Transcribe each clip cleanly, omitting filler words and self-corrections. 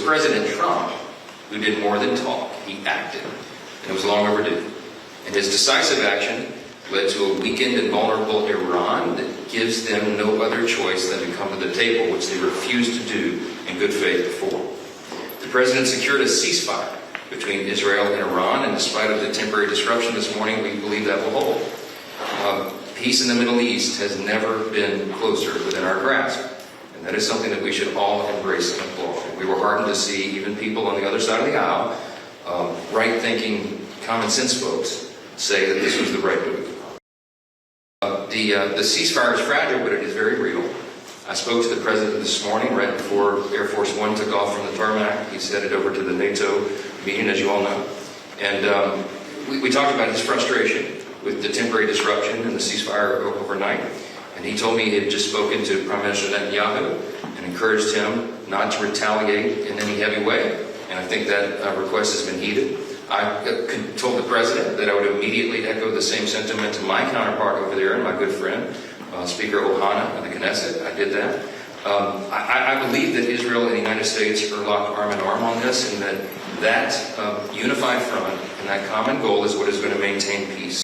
President Trump who did more than talk. He acted, and it was long overdue. And his decisive action led to a weakened and vulnerable Iran that gives them no other choice than to come to the table, which they refused to do in good faith before. The President secured a ceasefire between Israel and Iran, and despite of the temporary disruption this morning, we believe that will hold. Peace in the Middle East has never been closer within our grasp, and that is something that we should all embrace and applaud. We were heartened to see even people on the other side of the aisle, right-thinking, common-sense folks, say that this was the right move. The ceasefire is fragile, but it is very real. I spoke to the President this morning, right before Air Force One took off from the tarmac. He's headed over to the NATO meeting, as you all know. And we talked about his frustration with the temporary disruption and the ceasefire overnight. And he told me he had just spoken to Prime Minister Netanyahu and encouraged him not to retaliate in any heavy way. And I think that request has been heeded. I told the President that I would immediately echo the same sentiment to my counterpart over there and my good friend, Speaker Ohana of the Knesset. I did that. I believe that Israel and the United States are locked arm in arm on this, and that unified front and that common goal is what is going to maintain peace.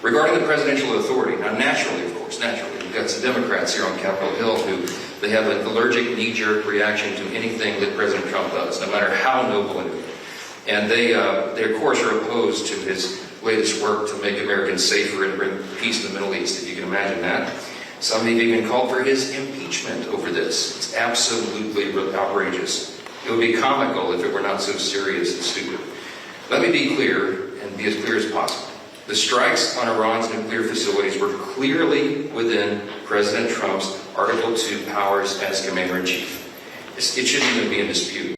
Regarding the presidential authority, now naturally, we've got some Democrats here on Capitol Hill who they have an allergic knee-jerk reaction to anything that President Trump does, no matter how noble it is. And they of course, are opposed to his latest work to make Americans safer and bring peace in the Middle East, if you can imagine that. Some have even called for his impeachment over this. It's absolutely outrageous. It would be comical if it were not so serious and stupid. Let me be clear, and be as clear as possible. The strikes on Iran's nuclear facilities were clearly within President Trump's Article 2 powers as Commander-in-Chief. It shouldn't even be in dispute.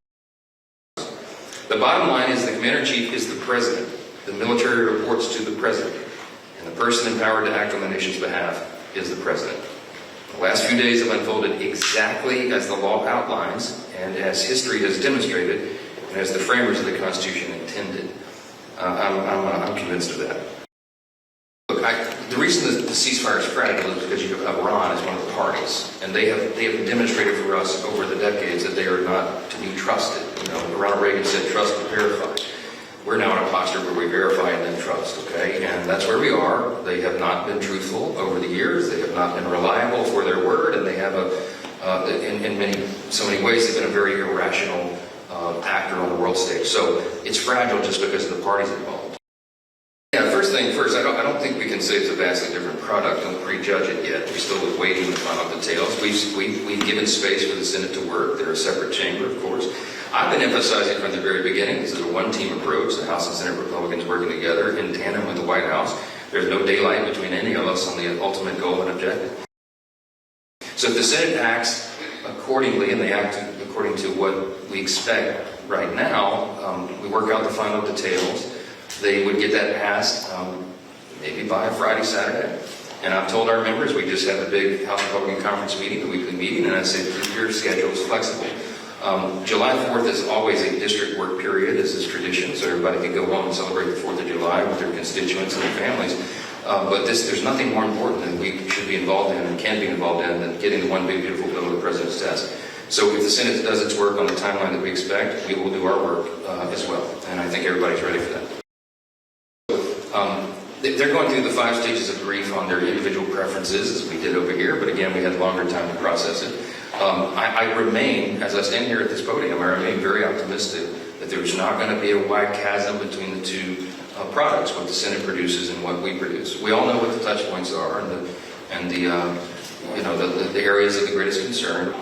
The bottom line is the Commander-in-Chief is the President. The military reports to the President. And the person empowered to act on the nation's behalf is the President. The last few days have unfolded exactly as the law outlines and as history has demonstrated and as the framers of the Constitution intended. I'm convinced of that. Look, the reason that the ceasefire is fragile is because you have Iran as one of the parties, and they have demonstrated for us over the decades that they are not to be trusted. You know, Ronald Reagan said, "Trust but verify." We're now in a posture where we verify and then trust, okay? And that's where we are. They have not been truthful over the years. They have not been reliable for their word, and they have in so many ways, they've been a very irrational actor on the world stage. So it's fragile just because of the parties involved. Yeah, first thing first, I don't think we can say it's a vastly different product. Don't prejudge it yet. We're still waiting the final details. We've given space for the Senate to work. They're a separate chamber, of course. I've been emphasizing from the very beginning, this is a one-team approach, the House and Senate Republicans working together in tandem with the White House. There's no daylight between any of us on the ultimate goal and objective. So if the Senate acts accordingly, and they act according to what we expect right now, we work out the final details. They would get that passed maybe by Friday, Saturday. And I've told our members, we just had a big House Republican Conference meeting, the weekly meeting, and I said, your schedule is flexible. July 4th is always a district work period, as is tradition, so everybody can go home and celebrate the 4th of July with their constituents and their families. But there's nothing more important than we should be involved in and can be involved in than getting the one big beautiful bill to the President's desk. So if the Senate does its work on the timeline that we expect, we will do our work as well. And I think everybody's ready for that. They're going through the 5 stages of grief on their individual preferences, as we did over here, but again, we had longer time to process it. I remain, as I stand here at this podium, I remain very optimistic that there's not going to be a wide chasm between the two products, what the Senate produces and what we produce. We all know what the touch points are and the areas of the greatest concern.